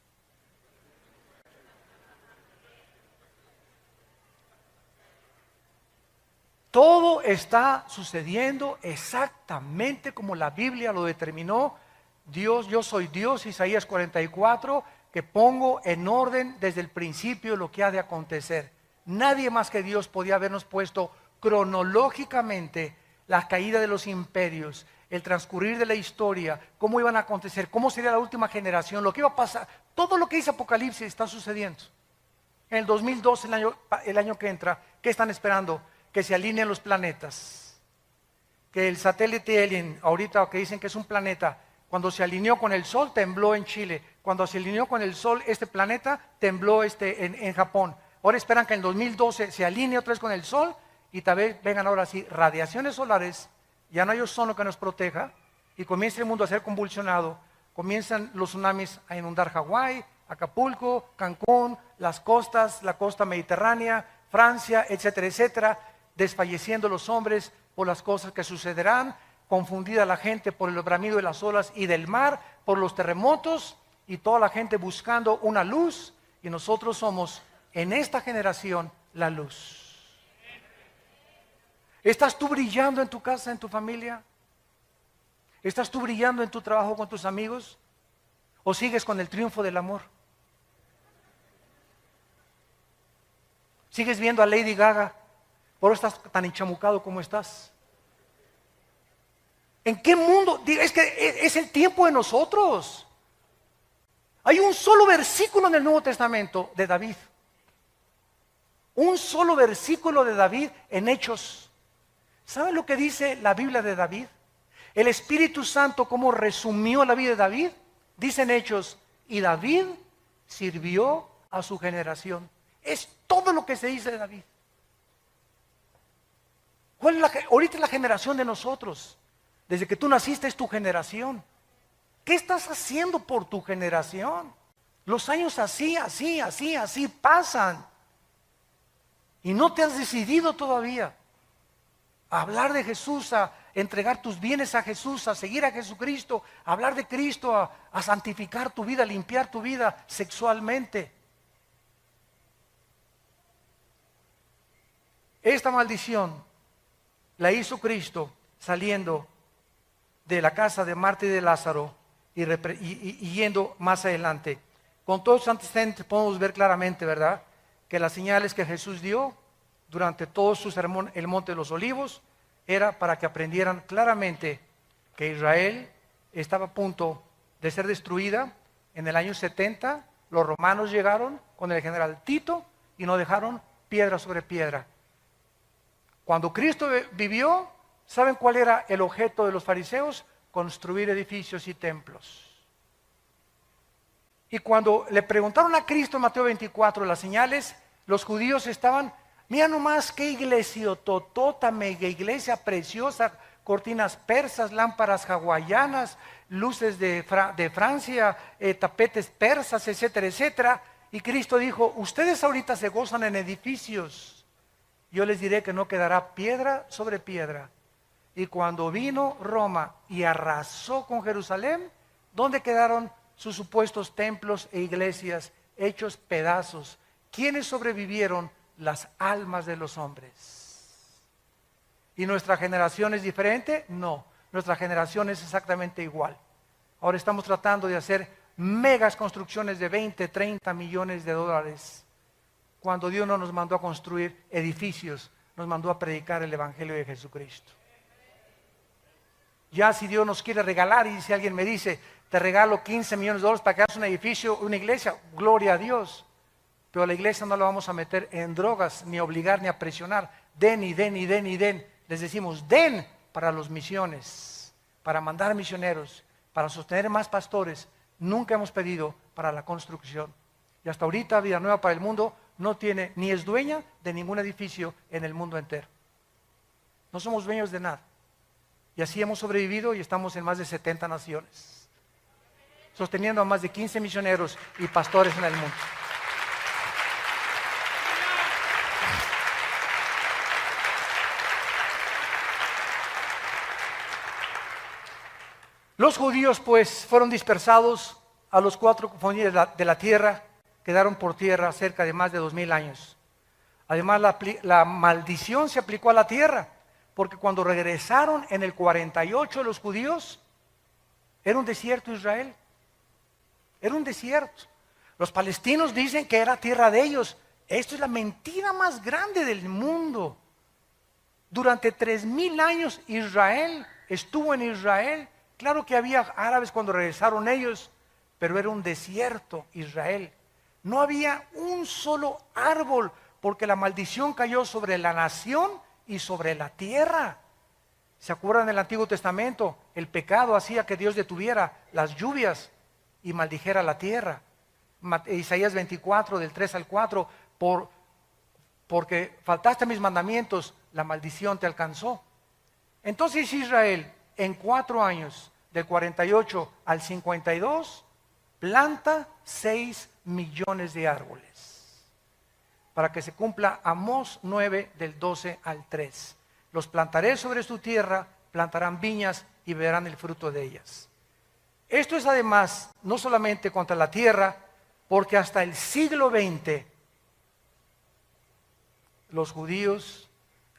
Todo está sucediendo exactamente como la Biblia lo determinó. Dios, yo soy Dios, Isaías 44, que pongo en orden desde el principio lo que ha de acontecer. Nadie más que Dios podía habernos puesto cronológicamente la caída de los imperios, el transcurrir de la historia, cómo iban a acontecer, cómo sería la última generación, lo que iba a pasar. Todo lo que dice Apocalipsis está sucediendo. En el 2012, el año que entra, ¿qué están esperando? Que se alineen los planetas. Que el satélite Alien, ahorita que dicen que es un planeta, cuando se alineó con el Sol, tembló en Chile. Cuando se alineó con el Sol, este planeta, tembló en Japón. Ahora esperan que en el 2012 se alinee otra vez con el Sol, y tal vez vengan ahora sí radiaciones solares, ya no hay ozono que nos proteja, y comienza el mundo a ser convulsionado, comienzan los tsunamis a inundar Hawái, Acapulco, Cancún, las costas, la costa mediterránea, Francia, etcétera, etcétera, desfalleciendo los hombres por las cosas que sucederán, confundida la gente por el bramido de las olas y del mar, por los terremotos, y toda la gente buscando una luz, y nosotros somos en esta generación la luz. ¿Estás tú brillando en tu casa, en tu familia? ¿Estás tú brillando en tu trabajo con tus amigos? ¿O sigues con el triunfo del amor? ¿Sigues viendo a Lady Gaga? ¿Por eso estás tan enchamucado como estás? ¿En qué mundo? Es que es el tiempo de nosotros. Hay un solo versículo en el Nuevo Testamento de David. Un solo versículo de David en Hechos. ¿Saben lo que dice la Biblia de David? El Espíritu Santo, ¿cómo resumió la vida de David? Dice en Hechos, y David sirvió a su generación. Es todo lo que se dice de David. ¿Cuál es ahorita es la generación de nosotros? Desde que tú naciste es tu generación. ¿Qué estás haciendo por tu generación? Los años así pasan. Y no te has decidido todavía a hablar de Jesús, a entregar tus bienes a Jesús, a seguir a Jesucristo, a hablar de Cristo, a santificar tu vida, a limpiar tu vida sexualmente. Esta maldición la hizo Cristo saliendo de la casa de Marta y de Lázaro y yendo más adelante. Con todos los antecedentes podemos ver claramente, ¿verdad?, que las señales que Jesús dio durante todo su sermón, el Monte de los Olivos, era para que aprendieran claramente que Israel estaba a punto de ser destruida. En el año 70, los romanos llegaron con el general Tito y no dejaron piedra sobre piedra. Cuando Cristo vivió, ¿saben cuál era el objeto de los fariseos? Construir edificios y templos. Y cuando le preguntaron a Cristo en Mateo 24 las señales, los judíos estaban, mira nomás qué iglesia totota, mega iglesia preciosa, cortinas persas, lámparas hawaianas, luces de Francia, tapetes persas, etcétera, etcétera. Y Cristo dijo, ustedes ahorita se gozan en edificios, yo les diré que no quedará piedra sobre piedra. Y cuando vino Roma y arrasó con Jerusalén, ¿dónde quedaron sus supuestos templos e iglesias hechos pedazos? ¿Quiénes sobrevivieron? Las almas de los hombres. ¿Y nuestra generación es diferente? No, nuestra generación es exactamente igual. Ahora estamos tratando de hacer megas construcciones de 20, 30 millones de dólares, cuando Dios no nos mandó a construir edificios, nos mandó a predicar el Evangelio de Jesucristo. Ya si Dios nos quiere regalar, y si alguien me dice, te regalo 15 millones de dólares para que hagas un edificio, una iglesia, gloria a Dios. Pero a la iglesia no la vamos a meter en drogas, ni a obligar, ni a presionar. Den y den y den y den. Les decimos, den para las misiones, para mandar misioneros, para sostener más pastores. Nunca hemos pedido para la construcción. Y hasta ahorita Vida Nueva para el Mundo no tiene, ni es dueña de ningún edificio en el mundo entero. No somos dueños de nada. Y así hemos sobrevivido y estamos en más de 70 naciones, sosteniendo a más de 15 misioneros y pastores en el mundo. Los judíos pues fueron dispersados a los 4 confines de la tierra, quedaron por tierra cerca de más de 2000 años. Además la maldición se aplicó a la tierra, porque cuando regresaron en el 48 los judíos, era un desierto Israel, era un desierto. Los palestinos dicen que era tierra de ellos. Esto es la mentira más grande del mundo. Durante 3000 años Israel estuvo en Israel. Claro que había árabes cuando regresaron ellos, pero era un desierto Israel. No había un solo árbol, porque la maldición cayó sobre la nación y sobre la tierra. ¿Se acuerdan del Antiguo Testamento? El pecado hacía que Dios detuviera las lluvias y maldijera la tierra. Isaías 24, del 3 al 4, porque faltaste a mis mandamientos, la maldición te alcanzó. Entonces Israel, en 4 años, del 48 al 52, planta 6 millones de árboles, para que se cumpla Amós 9, del 12 al 3. Los plantaré sobre su tierra, plantarán viñas y verán el fruto de ellas. Esto es además no solamente contra la tierra, porque hasta el siglo XX los judíos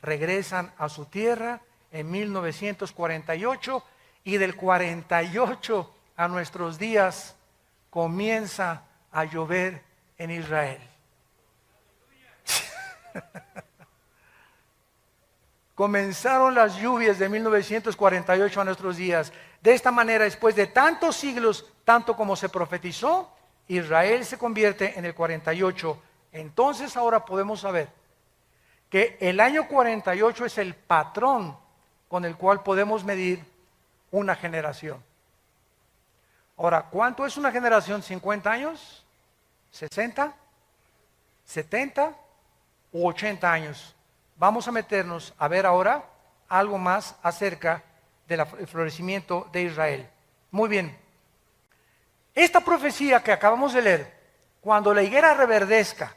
regresan a su tierra en 1948, y del 48 a nuestros días comienza a llover en Israel. Comenzaron las lluvias de 1948 a nuestros días. De esta manera, después de tantos siglos, tanto como se profetizó, Israel se convierte en el 48. Entonces ahora podemos saber que el año 48 es el patrón con el cual podemos medir una generación. Ahora, ¿cuánto es una generación? ¿50 años? ¿60? ¿70? ¿O 80 años? Vamos a meternos a ver ahora algo más acerca del florecimiento de Israel. Muy bien. Esta profecía que acabamos de leer, cuando la higuera reverdezca,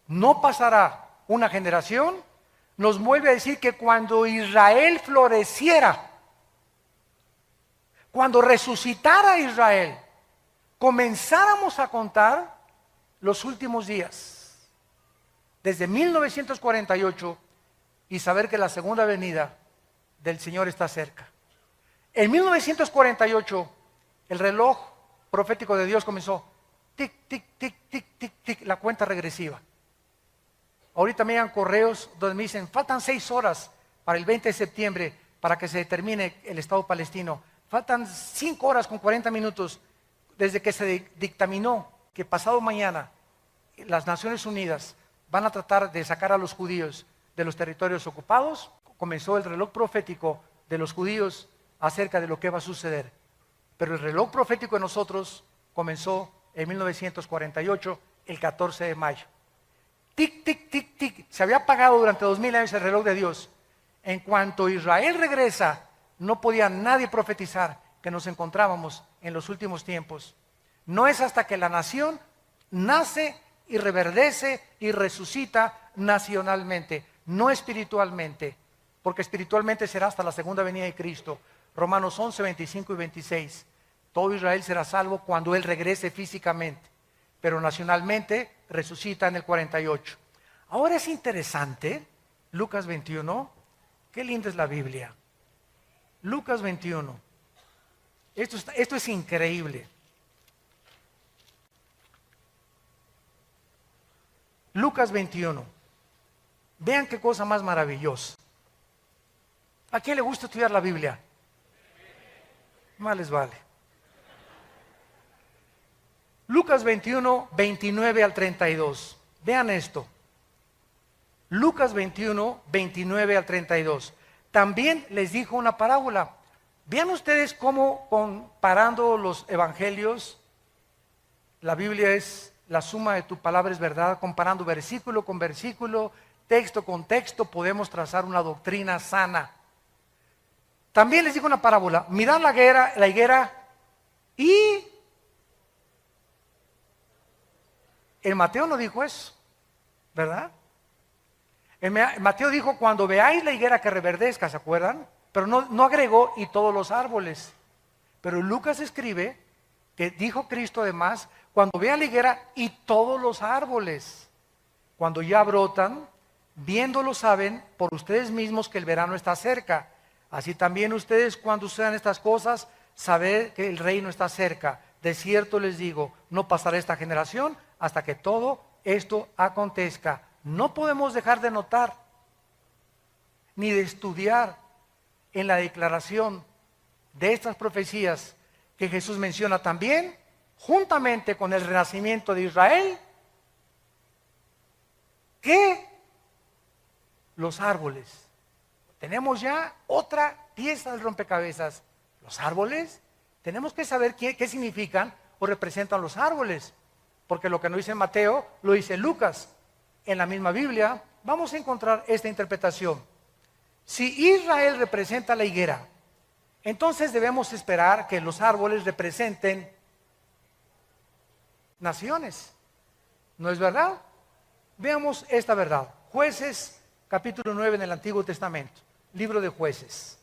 no pasará una generación, nos vuelve a decir que cuando Israel floreciera, cuando resucitara Israel, comenzáramos a contar los últimos días, desde 1948, y saber que la segunda venida del Señor está cerca. En 1948, el reloj profético de Dios comenzó, tic, tic, tic, tic, tic, tic, la cuenta regresiva. Ahorita me llegan correos donde me dicen, faltan 6 horas para el 20 de septiembre para que se determine el Estado palestino. Faltan 5 horas con 40 minutos desde que se dictaminó que pasado mañana las Naciones Unidas van a tratar de sacar a los judíos de los territorios ocupados. Comenzó el reloj profético de los judíos acerca de lo que va a suceder. Pero el reloj profético de nosotros comenzó en 1948, el 14 de mayo. Tic, tic, tic, tic. Se había apagado durante 2000 años el reloj de Dios. En cuanto Israel regresa, no podía nadie profetizar que nos encontrábamos en los últimos tiempos. No es hasta que la nación nace y reverdece y resucita nacionalmente, no espiritualmente, porque espiritualmente será hasta la segunda venida de Cristo. Romanos 11, 25 y 26. Todo Israel será salvo cuando Él regrese físicamente, pero nacionalmente resucita en el 48. Ahora es interesante, Lucas 21, qué linda es la Biblia. Lucas 21, esto es increíble. Lucas 21, vean qué cosa más maravillosa. ¿A quién le gusta estudiar la Biblia? Más les vale. Lucas 21, 29 al 32. Vean esto. Lucas 21, 29 al 32. También les dijo una parábola. Vean ustedes cómo comparando los evangelios, la Biblia es la suma de tu palabra es verdad, comparando versículo con versículo, texto con texto, podemos trazar una doctrina sana. También les dijo una parábola. Mirad la higuera y... El Mateo no dijo eso, ¿verdad? Mateo dijo, cuando veáis la higuera que reverdezca, ¿se acuerdan? Pero no agregó, y todos los árboles. Pero Lucas escribe que dijo Cristo además, cuando vea la higuera y todos los árboles, cuando ya brotan, viéndolo saben por ustedes mismos que el verano está cerca. Así también ustedes cuando sucedan estas cosas, sabed que el reino está cerca. De cierto les digo, no pasará esta generación hasta que todo esto acontezca. No podemos dejar de notar ni de estudiar en la declaración de estas profecías que Jesús menciona también, juntamente con el renacimiento de Israel, que los árboles. Tenemos ya otra pieza del rompecabezas. Los árboles, tenemos que saber qué significan o representan los árboles. Porque lo que no dice Mateo, lo dice Lucas. En la misma Biblia vamos a encontrar esta interpretación. Si Israel representa la higuera, entonces debemos esperar que los árboles representen naciones. ¿No es verdad? Veamos esta verdad. Jueces, capítulo 9 en el Antiguo Testamento. Libro de Jueces.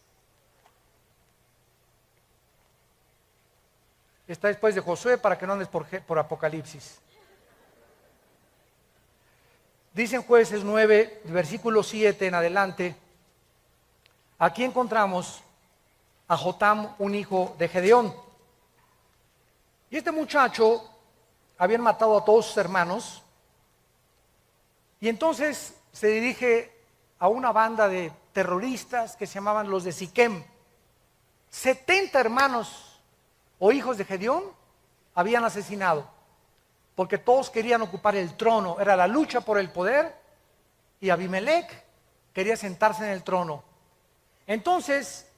Está después de Josué para que no andes por Apocalipsis. Dice en Jueces 9, versículo 7 en adelante, aquí encontramos a Jotam, un hijo de Gedeón. Y este muchacho habían matado a todos sus hermanos, y entonces se dirige a una banda de terroristas que se llamaban los de Siquem. 70 hermanos o hijos de Gedeón habían asesinado, porque todos querían ocupar el trono, era la lucha por el poder, y Abimelech quería sentarse en el trono. Entonces,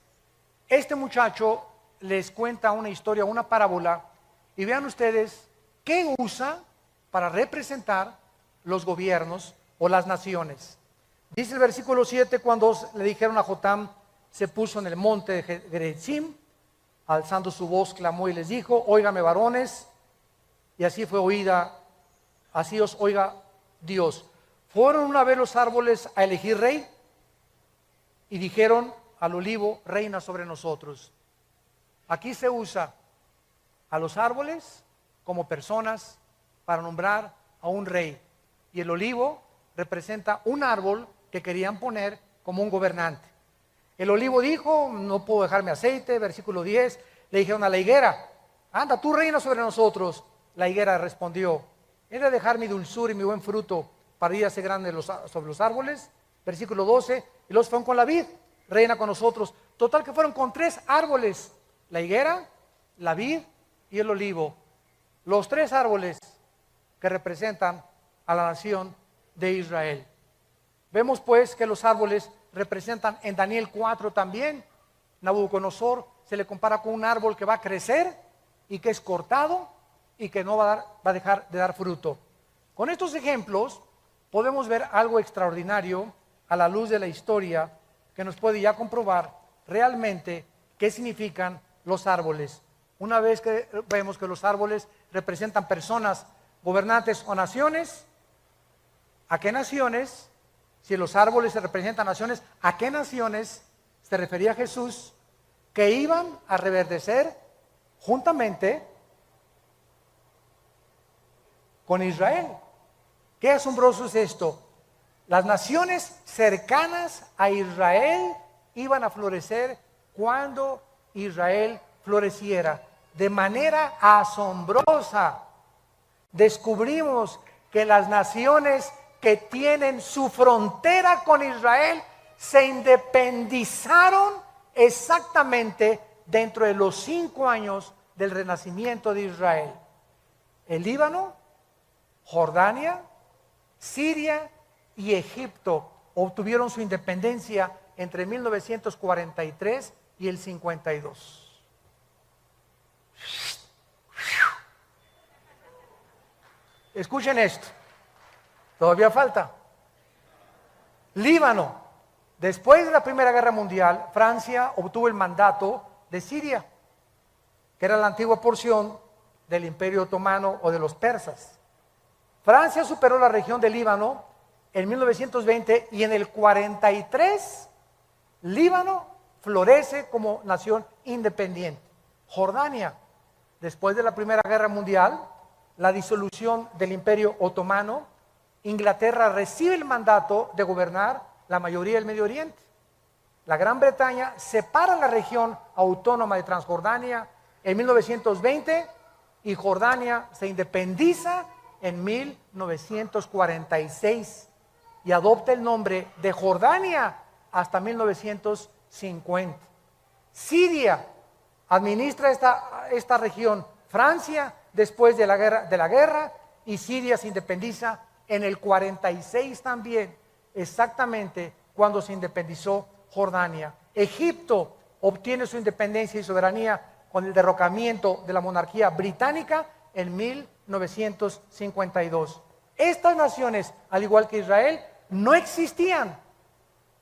este muchacho les cuenta una historia, una parábola, y vean ustedes qué usa para representar los gobiernos o las naciones. Dice el versículo 7, cuando le dijeron a Jotam, se puso en el monte de Gerizim, alzando su voz, clamó y les dijo: óigame, varones, y así fue oída, así os oiga Dios. Fueron una vez los árboles a elegir rey, y dijeron al olivo: reina sobre nosotros. Aquí se usa a los árboles como personas para nombrar a un rey, y el olivo representa un árbol que querían poner como un gobernante. El olivo dijo: no puedo dejarme aceite. Versículo 10, le dijeron a la higuera: anda, tú reina sobre nosotros. La higuera respondió: he de dejar mi dulzura y mi buen fruto para ir a ser grande sobre los árboles. Versículo 12, y los fueron con la vid, reina con nosotros. Total que fueron con 3 árboles: la higuera, la vid y el olivo. Los 3 árboles que representan a la nación de Israel. Vemos pues que los árboles representan en Daniel 4 también. Nabucodonosor se le compara con un árbol que va a crecer y que es cortado y que no va a dejar de dar fruto. Con estos ejemplos podemos ver algo extraordinario a la luz de la historia que nos puede ya comprobar realmente qué significan los árboles. Una vez que vemos que los árboles representan personas, gobernantes o naciones, ¿a qué naciones? Si los árboles se representan naciones, ¿a qué naciones se refería Jesús que iban a reverdecer juntamente con Israel? Qué asombroso es esto. Las naciones cercanas a Israel iban a florecer cuando Israel floreciera. De manera asombrosa descubrimos que las naciones que tienen su frontera con Israel se independizaron exactamente dentro de los 5 años del renacimiento de Israel. El Líbano, Jordania, Siria y Egipto obtuvieron su independencia entre 1943 y el 52. Escuchen esto, todavía falta. Líbano, después de la Primera Guerra Mundial, Francia obtuvo el mandato de Siria, que era la antigua porción del Imperio Otomano o de los persas. Francia superó la región del Líbano en 1920 y en el 43 Líbano florece como nación independiente. Jordania, después de la Primera Guerra Mundial, la disolución del Imperio Otomano, Inglaterra recibe el mandato de gobernar la mayoría del Medio Oriente. La Gran Bretaña separa la región autónoma de Transjordania en 1920 y Jordania se independiza en 1946 y adopta el nombre de Jordania hasta 1950. Siria administra esta región Francia después de la guerra, y Siria se independiza en el 46 también, exactamente cuando se independizó Jordania. Egipto obtiene su independencia y soberanía con el derrocamiento de la monarquía británica en 1952. Estas naciones, al igual que Israel, no existían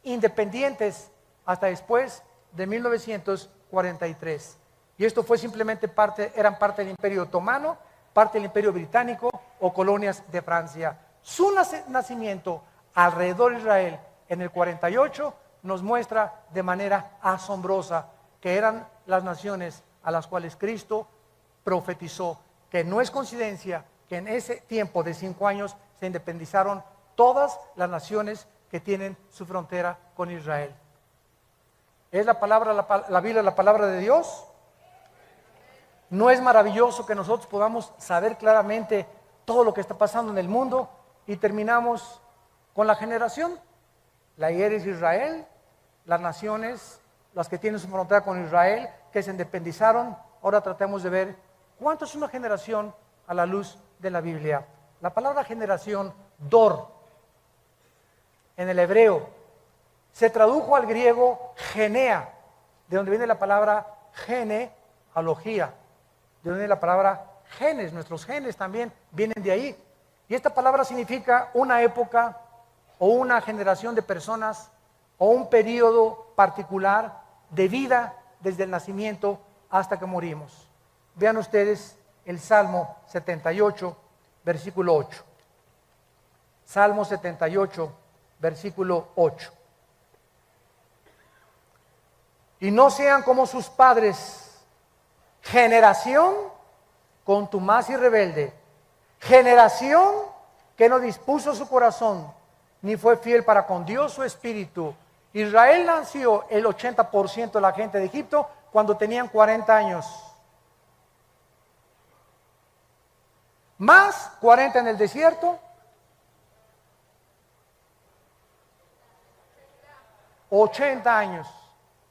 independientes hasta después de 1943. Y esto fue simplemente eran parte del Imperio Otomano, parte del Imperio Británico o colonias de Francia. Su nacimiento alrededor de Israel en el 48 nos muestra de manera asombrosa que eran las naciones a las cuales Cristo profetizó, que no es coincidencia que en ese tiempo de 5 años se independizaron todas las naciones que tienen su frontera con Israel. ¿Es la Biblia la palabra de Dios? ¿No es maravilloso que nosotros podamos saber claramente todo lo que está pasando en el mundo? Y terminamos con la generación. La higuera es Israel, las naciones, las que tienen su frontera con Israel, que se independizaron. Ahora tratemos de ver cuánto es una generación a la luz de la Biblia. La palabra generación, dor, en el hebreo. Se tradujo al griego genea, de donde viene la palabra genealogía, de donde viene la palabra genes. Nuestros genes también vienen de ahí. Y esta palabra significa una época o una generación de personas o un periodo particular de vida desde el nacimiento hasta que morimos. Vean ustedes el Salmo 78, versículo 8. Salmo 78, versículo 8. Y no sean como sus padres, generación contumaz y rebelde, generación que no dispuso su corazón, ni fue fiel para con Dios su espíritu. Israel nació el 80% de la gente de Egipto cuando tenían 40 años. Más 40 en el desierto. 80 años.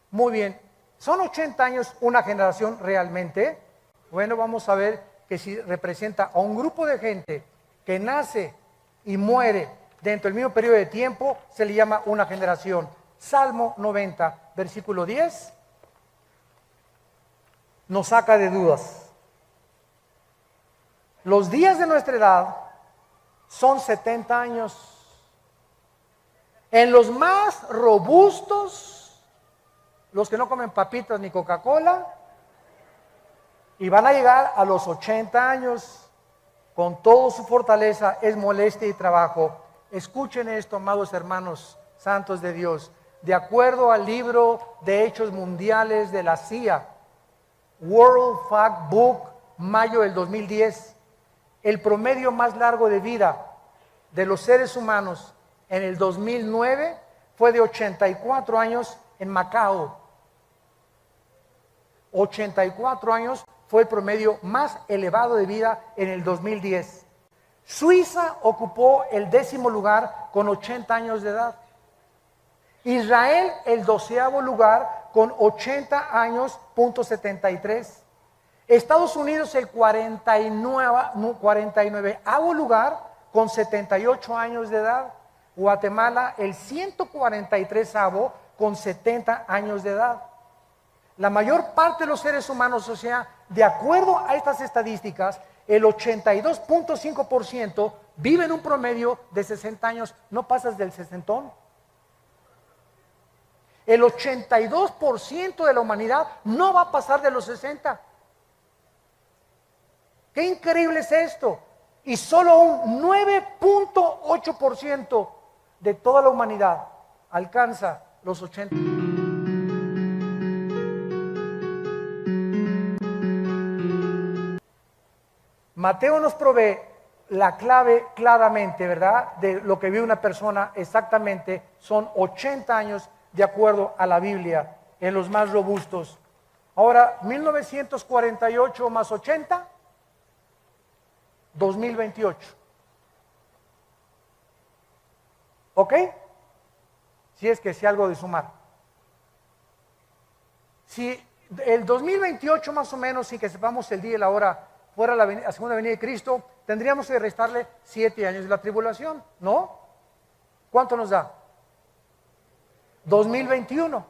Muy bien. ¿Son 80 años una generación realmente? Bueno, vamos a ver que si representa a un grupo de gente que nace y muere dentro del mismo periodo de tiempo, se le llama una generación. Salmo 90, versículo 10, nos saca de dudas. Los días de nuestra edad son 70 años. En los más robustos, los que no comen papitas ni Coca-Cola, y van a llegar a los 80 años con toda su fortaleza, es molestia y trabajo. Escuchen esto, amados hermanos santos de Dios. De acuerdo al libro de Hechos Mundiales de la CIA, World Factbook, mayo del 2010, el promedio más largo de vida de los seres humanos en el 2009 fue de 84 años en Macao. 84 años fue el promedio más elevado de vida en el 2010. Suiza ocupó el 10º lugar con 80 años de edad. Israel el 12º lugar con 80 años, punto 73. Estados Unidos el 49º lugar con 78 años de edad. Guatemala el 143º con 70 años de edad. La mayor parte de los seres humanos, o sea, de acuerdo a estas estadísticas, el 82.5% vive en un promedio de 60 años. ¿No pasas del sesentón? El 82% de la humanidad no va a pasar de los 60. ¡Qué increíble es esto! Y solo un 9.8% de toda la humanidad alcanza los 80. Mateo nos provee la clave claramente, ¿verdad? De lo que vive una persona exactamente, son 80 años de acuerdo a la Biblia, en los más robustos. Ahora, 1948 más 80, 2028. ¿Ok? Si es que sé algo de sumar. Si el 2028 más o menos, sin que sepamos el día y la hora, fuera la segunda venida de Cristo, tendríamos que restarle 7 años de la tribulación, ¿no? ¿Cuánto nos da? 2021.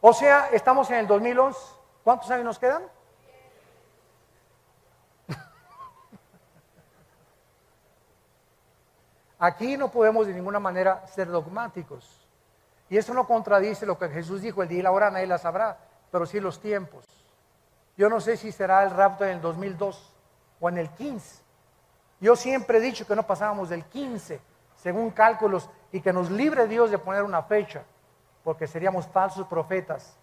O sea, estamos en el 2011. ¿Cuántos años nos quedan? Aquí no podemos de ninguna manera ser dogmáticos. Y eso no contradice lo que Jesús dijo, el día y la hora nadie la sabrá, pero sí los tiempos. Yo no sé si será el rapto en el 2002 o en el 15. Yo siempre he dicho que no pasábamos del 15, según cálculos, y que nos libre Dios de poner una fecha, porque seríamos falsos profetas.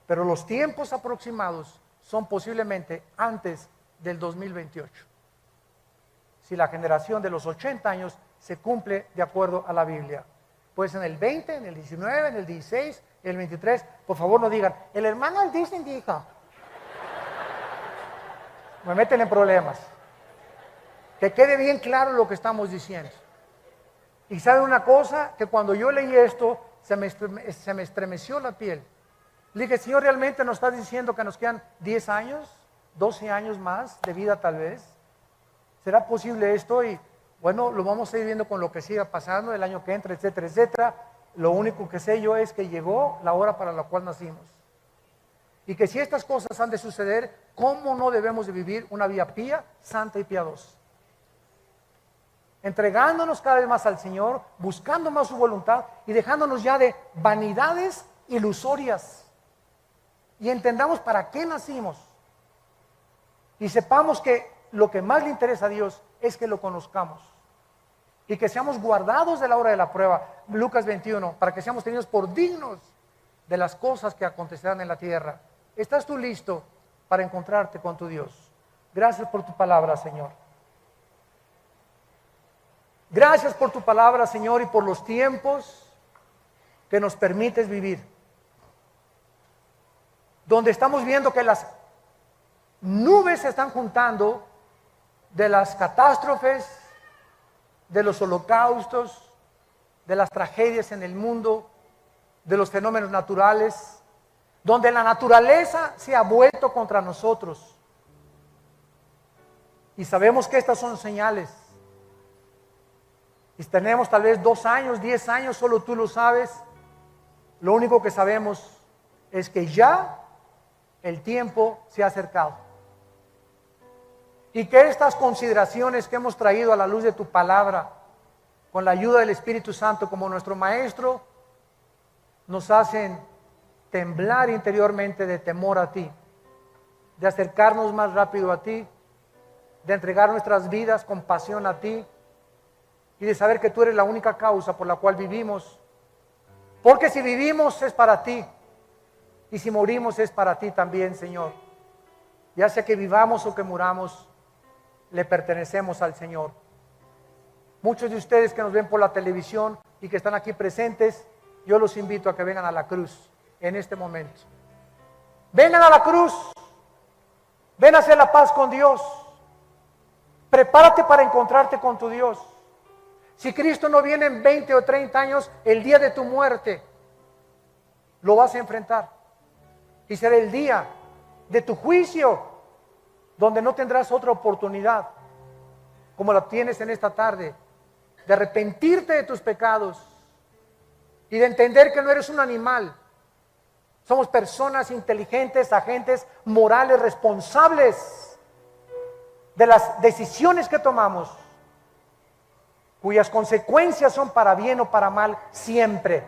Pero los tiempos aproximados son posiblemente antes del 2028. Si la generación de los 80 años se cumple de acuerdo a la Biblia. Pues en el 20, en el 19, en el 16, en el 23, por favor no digan, el hermano Disney dijo. Me meten en problemas. Que quede bien claro lo que estamos diciendo. Y saben una cosa, que cuando yo leí esto, se me estremeció la piel. Le dije, Señor, ¿realmente nos estás diciendo que nos quedan 10 años, 12 años más de vida tal vez? ¿Será posible esto? Y Bueno, lo vamos a ir viendo con lo que siga pasando el año que entra, etcétera, etcétera. Lo único que sé yo es que llegó la hora para la cual nacimos. Y que si estas cosas han de suceder, ¿cómo no debemos de vivir una vida pía, santa y piadosa? Entregándonos cada vez más al Señor, buscando más su voluntad y dejándonos ya de vanidades ilusorias. Y entendamos para qué nacimos. Y sepamos que lo que más le interesa a Dios es que lo conozcamos. Y que seamos guardados de la hora de la prueba. Lucas 21, para que seamos tenidos por dignos de las cosas que acontecerán en la tierra. ¿Estás tú listo para encontrarte con tu Dios? Gracias por tu palabra, Señor. Gracias por tu palabra, Señor, y por los tiempos que nos permites vivir. Donde estamos viendo que las nubes se están juntando de las catástrofes, de los holocaustos, de las tragedias en el mundo, de los fenómenos naturales, donde la naturaleza se ha vuelto contra nosotros. Y sabemos que estas son señales. Y tenemos tal vez 2 años, 10 años, solo tú lo sabes. Lo único que sabemos es que ya el tiempo se ha acercado. Y que estas consideraciones que hemos traído a la luz de tu palabra, con la ayuda del Espíritu Santo como nuestro Maestro, nos hacen temblar interiormente de temor a ti, de acercarnos más rápido a ti, de entregar nuestras vidas con pasión a ti y de saber que tú eres la única causa por la cual vivimos. Porque si vivimos es para ti y si morimos es para ti también, Señor. Ya sea que vivamos o que muramos, le pertenecemos al Señor. Muchos de ustedes que nos ven por la televisión y que están aquí presentes, yo los invito a que vengan a la cruz en este momento. Vengan a la cruz. Ven a hacer la paz con Dios. Prepárate para encontrarte con tu Dios. Si Cristo no viene en 20 o 30 años, el día de tu muerte, lo vas a enfrentar. Y será el día de tu juicio, donde no tendrás otra oportunidad, como la tienes en esta tarde, de arrepentirte de tus pecados y de entender que no eres un animal. Somos personas inteligentes, agentes morales, responsables de las decisiones que tomamos, cuyas consecuencias son para bien o para mal siempre.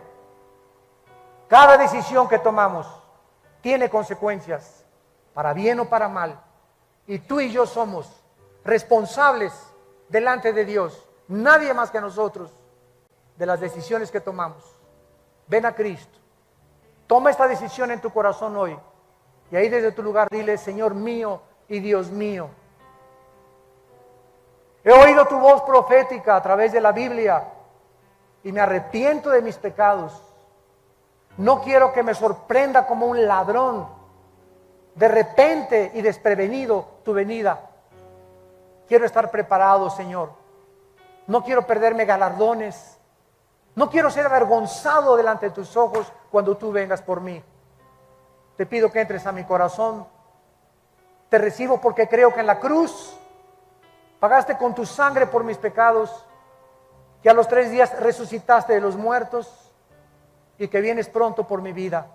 Cada decisión que tomamos tiene consecuencias, para bien o para mal. Y tú y yo somos responsables delante de Dios, nadie más que nosotros, de las decisiones que tomamos. Ven a Cristo. Toma esta decisión en tu corazón hoy. Y ahí desde tu lugar dile: Señor mío y Dios mío, he oído tu voz profética a través de la Biblia y me arrepiento de mis pecados. No quiero que me sorprenda como un ladrón de repente y desprevenido tu venida. Quiero estar preparado, Señor. No quiero perderme galardones. No quiero ser avergonzado delante de tus ojos cuando tú vengas por mí. Te pido que entres a mi corazón. Te recibo porque creo que en la cruz pagaste con tu sangre por mis pecados, que a los 3 días resucitaste de los muertos y que vienes pronto por mi vida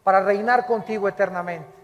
para reinar contigo eternamente.